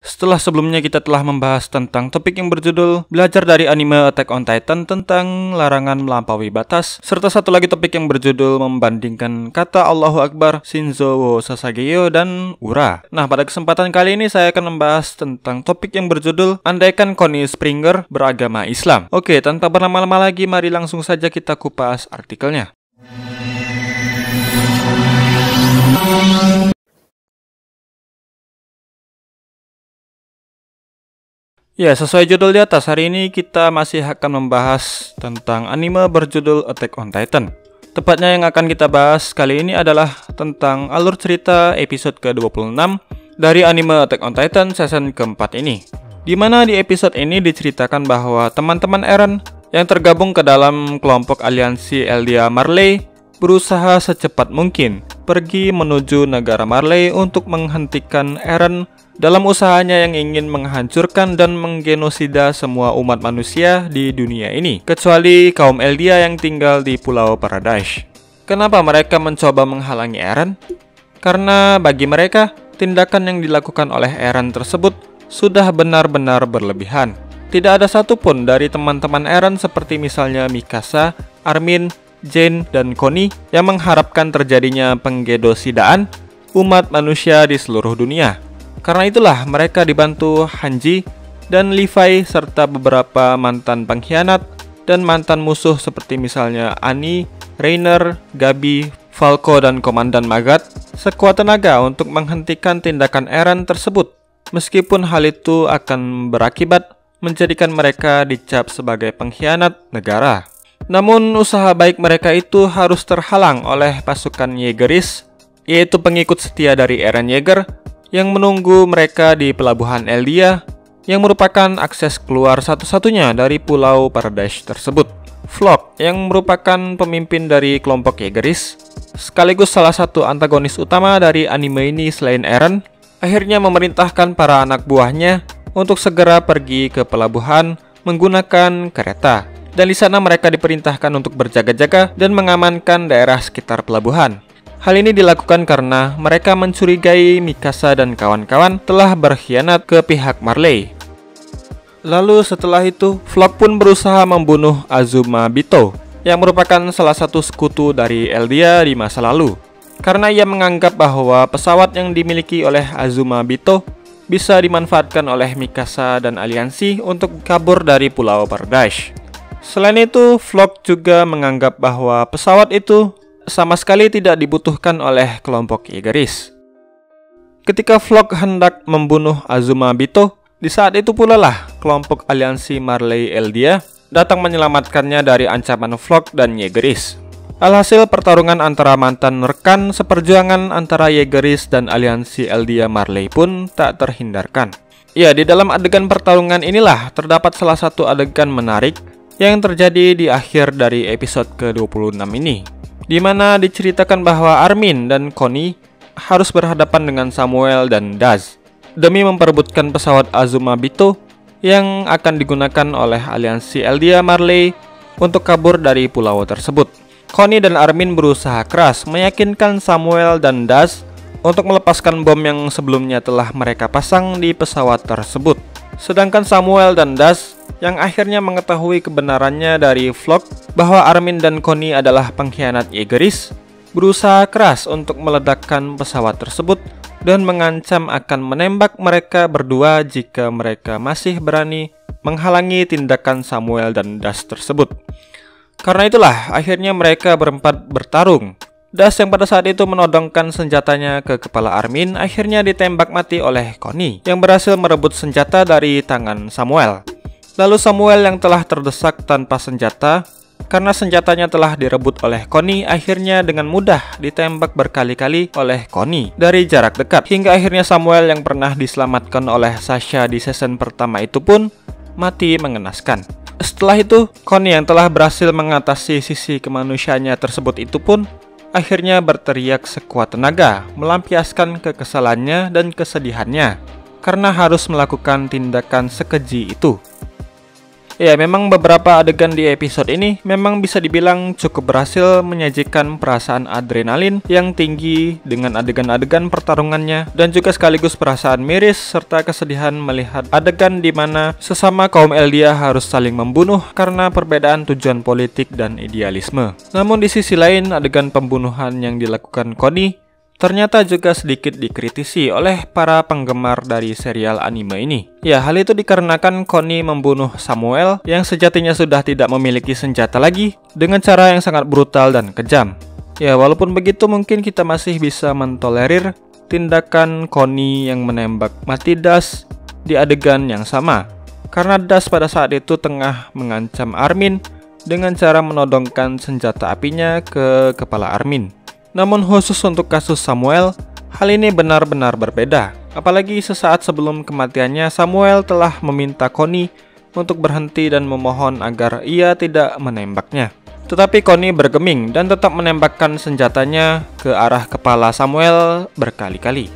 Setelah sebelumnya kita telah membahas tentang topik yang berjudul Belajar dari Anime Attack on Titan tentang larangan melampaui batas, serta satu lagi topik yang berjudul membandingkan kata Allahu Akbar, Shinzo wo Sasageyo, dan Ura. Nah, pada kesempatan kali ini saya akan membahas tentang topik yang berjudul Andaikan Connie Springer beragama Islam. Oke, tanpa berlama-lama lagi, mari langsung saja kita kupas artikelnya. Ya, sesuai judul di atas, hari ini kita masih akan membahas tentang anime berjudul Attack on Titan. Tepatnya yang akan kita bahas kali ini adalah tentang alur cerita episode ke-26 dari anime Attack on Titan season keempat ini. Dimana di episode ini diceritakan bahwa teman-teman Eren yang tergabung ke dalam kelompok aliansi Eldia Marley berusaha secepat mungkin pergi menuju negara Marley untuk menghentikan Eren dalam usahanya yang ingin menghancurkan dan menggenosida semua umat manusia di dunia ini, kecuali kaum Eldia yang tinggal di Pulau Paradise. Kenapa mereka mencoba menghalangi Eren? Karena bagi mereka, tindakan yang dilakukan oleh Eren tersebut sudah benar-benar berlebihan. Tidak ada satupun dari teman-teman Eren seperti misalnya Mikasa, Armin, Jane, dan Connie yang mengharapkan terjadinya penggedosidaan umat manusia di seluruh dunia. Karena itulah mereka dibantu Hanji dan Levi serta beberapa mantan pengkhianat dan mantan musuh seperti misalnya Annie, Rainer, Gabi, Falco, dan Komandan Magat sekuat tenaga untuk menghentikan tindakan Eren tersebut. Meskipun hal itu akan berakibat menjadikan mereka dicap sebagai pengkhianat negara. Namun usaha baik mereka itu harus terhalang oleh pasukan Jaegeris, yaitu pengikut setia dari Eren Yeager, yang menunggu mereka di pelabuhan Eldia, yang merupakan akses keluar satu-satunya dari Pulau Paradise tersebut. Floch, yang merupakan pemimpin dari kelompok Jaegeris, sekaligus salah satu antagonis utama dari anime ini selain Eren, akhirnya memerintahkan para anak buahnya untuk segera pergi ke pelabuhan menggunakan kereta. Dan di sana mereka diperintahkan untuk berjaga-jaga dan mengamankan daerah sekitar pelabuhan. Hal ini dilakukan karena mereka mencurigai Mikasa dan kawan-kawan telah berkhianat ke pihak Marley. Lalu setelah itu, Floch pun berusaha membunuh Azuma Bito, yang merupakan salah satu sekutu dari Eldia di masa lalu. Karena ia menganggap bahwa pesawat yang dimiliki oleh Azuma Bito bisa dimanfaatkan oleh Mikasa dan aliansi untuk kabur dari Pulau Paradise. Selain itu, Floch juga menganggap bahwa pesawat itu sama sekali tidak dibutuhkan oleh kelompok Jaegeris. Ketika Floch hendak membunuh Azuma Bito, di saat itu pula lah kelompok aliansi Marley Eldia datang menyelamatkannya dari ancaman Floch dan Jaegeris. Alhasil pertarungan antara mantan rekan seperjuangan antara Jaegeris dan aliansi Eldia Marley pun tak terhindarkan. Ya, di dalam adegan pertarungan inilah terdapat salah satu adegan menarik yang terjadi di akhir dari episode ke-26 ini, di mana diceritakan bahwa Armin dan Connie harus berhadapan dengan Samuel dan Daz demi memperebutkan pesawat Azuma Bito yang akan digunakan oleh aliansi Eldia Marley untuk kabur dari pulau tersebut. Connie dan Armin berusaha keras meyakinkan Samuel dan Daz untuk melepaskan bom yang sebelumnya telah mereka pasang di pesawat tersebut. Sedangkan Samuel dan Daz yang akhirnya mengetahui kebenarannya dari Floch bahwa Armin dan Connie adalah pengkhianat Jaegeris, berusaha keras untuk meledakkan pesawat tersebut dan mengancam akan menembak mereka berdua jika mereka masih berani menghalangi tindakan Samuel dan Daz tersebut. Karena itulah akhirnya mereka berempat bertarung. Daz yang pada saat itu menodongkan senjatanya ke kepala Armin akhirnya ditembak mati oleh Connie yang berhasil merebut senjata dari tangan Samuel. Lalu Samuel yang telah terdesak tanpa senjata karena senjatanya telah direbut oleh Connie akhirnya dengan mudah ditembak berkali-kali oleh Connie dari jarak dekat, hingga akhirnya Samuel yang pernah diselamatkan oleh Sasha di season pertama itu pun mati mengenaskan. Setelah itu, Connie yang telah berhasil mengatasi sisi kemanusiaannya tersebut itu pun akhirnya berteriak sekuat tenaga melampiaskan kekesalannya dan kesedihannya karena harus melakukan tindakan sekeji itu. Ya, memang beberapa adegan di episode ini memang bisa dibilang cukup berhasil menyajikan perasaan adrenalin yang tinggi dengan adegan-adegan pertarungannya, dan juga sekaligus perasaan miris serta kesedihan melihat adegan di mana sesama kaum Eldia harus saling membunuh karena perbedaan tujuan politik dan idealisme. Namun di sisi lain, adegan pembunuhan yang dilakukan Connie ternyata juga sedikit dikritisi oleh para penggemar dari serial anime ini. Ya, hal itu dikarenakan Connie membunuh Samuel yang sejatinya sudah tidak memiliki senjata lagi dengan cara yang sangat brutal dan kejam. Ya, walaupun begitu mungkin kita masih bisa mentolerir tindakan Connie yang menembak mati Das di adegan yang sama, karena Das pada saat itu tengah mengancam Armin dengan cara menodongkan senjata apinya ke kepala Armin. Namun khusus untuk kasus Samuel, hal ini benar-benar berbeda. Apalagi sesaat sebelum kematiannya, Samuel telah meminta Connie untuk berhenti dan memohon agar ia tidak menembaknya. Tetapi Connie bergeming dan tetap menembakkan senjatanya ke arah kepala Samuel berkali-kali.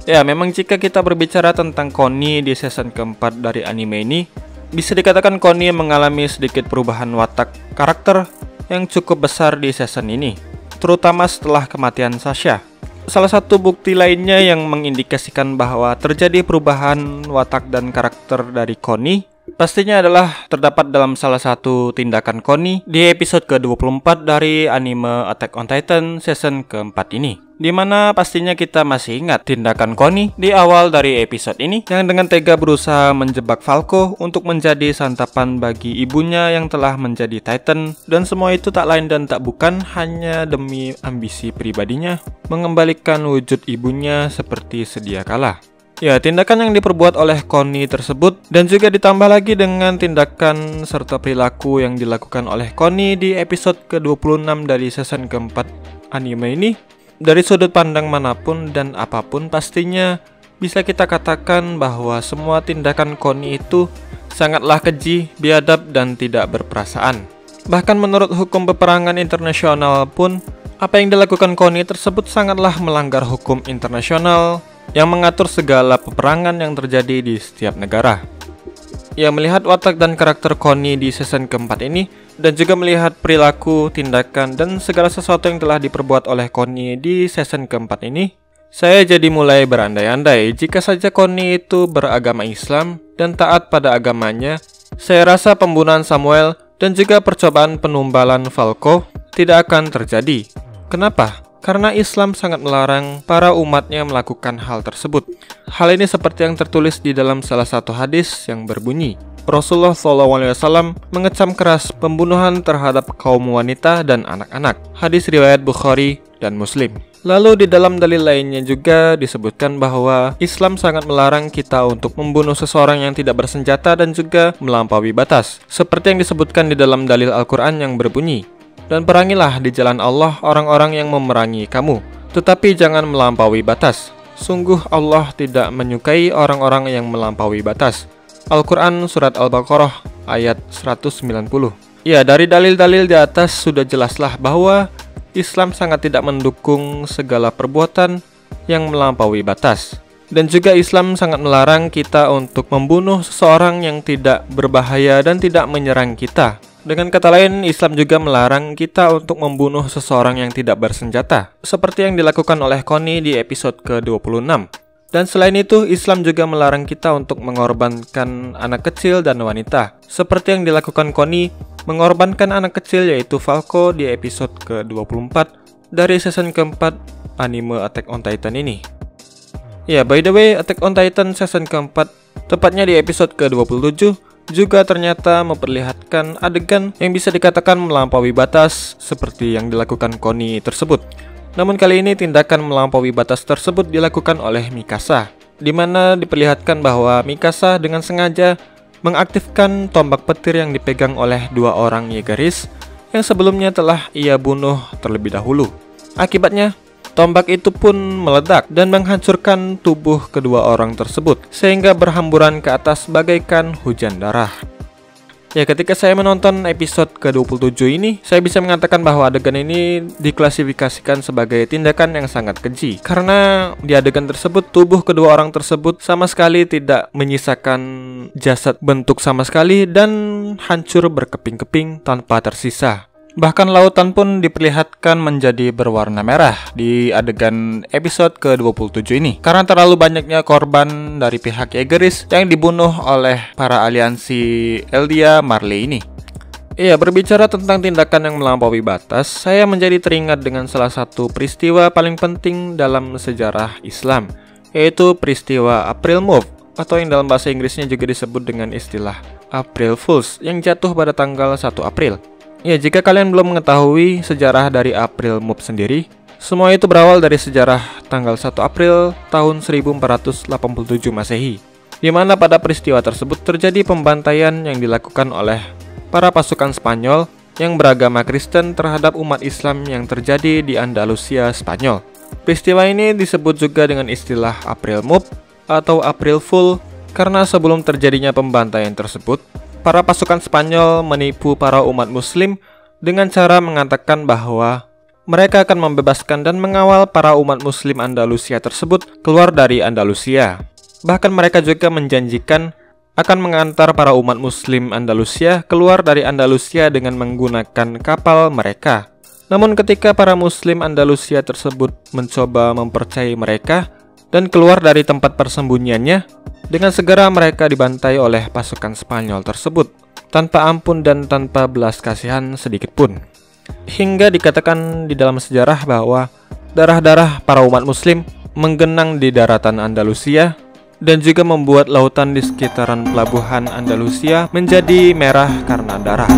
Ya, memang jika kita berbicara tentang Connie di season keempat dari anime ini, bisa dikatakan Connie mengalami sedikit perubahan watak karakter yang cukup besar di season ini, terutama setelah kematian Sasha. Salah satu bukti lainnya yang mengindikasikan bahwa terjadi perubahan watak dan karakter dari Connie pastinya adalah terdapat dalam salah satu tindakan Connie di episode ke-24 dari anime Attack on Titan season keempat ini, dimana pastinya kita masih ingat tindakan Connie di awal dari episode ini yang dengan tega berusaha menjebak Falco untuk menjadi santapan bagi ibunya yang telah menjadi Titan, dan semua itu tak lain dan tak bukan hanya demi ambisi pribadinya mengembalikan wujud ibunya seperti sedia kala. Ya, tindakan yang diperbuat oleh Connie tersebut dan juga ditambah lagi dengan tindakan serta perilaku yang dilakukan oleh Connie di episode ke-26 dari season keempat anime ini, dari sudut pandang manapun dan apapun pastinya bisa kita katakan bahwa semua tindakan Connie itu sangatlah keji, biadab, dan tidak berperasaan. Bahkan menurut hukum peperangan internasional pun, apa yang dilakukan Connie tersebut sangatlah melanggar hukum internasional yang mengatur segala peperangan yang terjadi di setiap negara. Ya, melihat watak dan karakter Connie di season keempat ini, dan juga melihat perilaku, tindakan, dan segala sesuatu yang telah diperbuat oleh Connie di season keempat ini, saya jadi mulai berandai-andai jika saja Connie itu beragama Islam dan taat pada agamanya, saya rasa pembunuhan Samuel dan juga percobaan penumbalan Falco tidak akan terjadi. Kenapa? Karena Islam sangat melarang para umatnya melakukan hal tersebut. Hal ini seperti yang tertulis di dalam salah satu hadis yang berbunyi, Rasulullah SAW mengecam keras pembunuhan terhadap kaum wanita dan anak-anak. Hadis riwayat Bukhari dan Muslim. Lalu di dalam dalil lainnya juga disebutkan bahwa Islam sangat melarang kita untuk membunuh seseorang yang tidak bersenjata dan juga melampaui batas, seperti yang disebutkan di dalam dalil Al-Quran yang berbunyi, dan perangilah di jalan Allah orang-orang yang memerangi kamu, tetapi jangan melampaui batas. Sungguh Allah tidak menyukai orang-orang yang melampaui batas. Al-Quran Surat Al-Baqarah ayat 190. Ya, dari dalil-dalil di atas sudah jelaslah bahwa Islam sangat tidak mendukung segala perbuatan yang melampaui batas. Dan juga Islam sangat melarang kita untuk membunuh seseorang yang tidak berbahaya dan tidak menyerang kita. Dengan kata lain, Islam juga melarang kita untuk membunuh seseorang yang tidak bersenjata, seperti yang dilakukan oleh Connie di episode ke-26. Dan selain itu, Islam juga melarang kita untuk mengorbankan anak kecil dan wanita, seperti yang dilakukan Connie mengorbankan anak kecil yaitu Falco di episode ke-24 dari season keempat anime Attack on Titan ini. Ya, by the way, Attack on Titan season keempat, tepatnya di episode ke-27, juga ternyata memperlihatkan adegan yang bisa dikatakan melampaui batas seperti yang dilakukan Connie tersebut. Namun kali ini tindakan melampaui batas tersebut dilakukan oleh Mikasa, di mana diperlihatkan bahwa Mikasa dengan sengaja mengaktifkan tombak petir yang dipegang oleh dua orang Yegaris yang sebelumnya telah ia bunuh terlebih dahulu. Akibatnya, tombak itu pun meledak dan menghancurkan tubuh kedua orang tersebut, sehingga berhamburan ke atas bagaikan hujan darah. Ya, ketika saya menonton episode ke-27 ini, saya bisa mengatakan bahwa adegan ini diklasifikasikan sebagai tindakan yang sangat keji. Karena di adegan tersebut, tubuh kedua orang tersebut sama sekali tidak menyisakan jasad bentuk sama sekali dan hancur berkeping-keping tanpa tersisa. Bahkan lautan pun diperlihatkan menjadi berwarna merah di adegan episode ke-27 ini. Karena terlalu banyaknya korban dari pihak Jaegeris yang dibunuh oleh para aliansi Eldia Marley ini. Iya, berbicara tentang tindakan yang melampaui batas, saya menjadi teringat dengan salah satu peristiwa paling penting dalam sejarah Islam, yaitu peristiwa April Move, atau yang dalam bahasa Inggrisnya juga disebut dengan istilah April Fools, yang jatuh pada tanggal 1 April. Ya, jika kalian belum mengetahui sejarah dari April Move sendiri, semua itu berawal dari sejarah tanggal 1 April tahun 1487 Masehi, di mana pada peristiwa tersebut terjadi pembantaian yang dilakukan oleh para pasukan Spanyol yang beragama Kristen terhadap umat Islam yang terjadi di Andalusia, Spanyol. Peristiwa ini disebut juga dengan istilah April Move atau April Fool karena sebelum terjadinya pembantaian tersebut, para pasukan Spanyol menipu para umat Muslim dengan cara mengatakan bahwa mereka akan membebaskan dan mengawal para umat Muslim Andalusia tersebut keluar dari Andalusia. Bahkan mereka juga menjanjikan akan mengantar para umat Muslim Andalusia keluar dari Andalusia dengan menggunakan kapal mereka. Namun ketika para Muslim Andalusia tersebut mencoba mempercayai mereka dan keluar dari tempat persembunyiannya, dengan segera mereka dibantai oleh pasukan Spanyol tersebut, tanpa ampun dan tanpa belas kasihan sedikit pun. Hingga dikatakan di dalam sejarah bahwa darah-darah para umat Muslim menggenang di daratan Andalusia, dan juga membuat lautan di sekitaran pelabuhan Andalusia menjadi merah karena darah.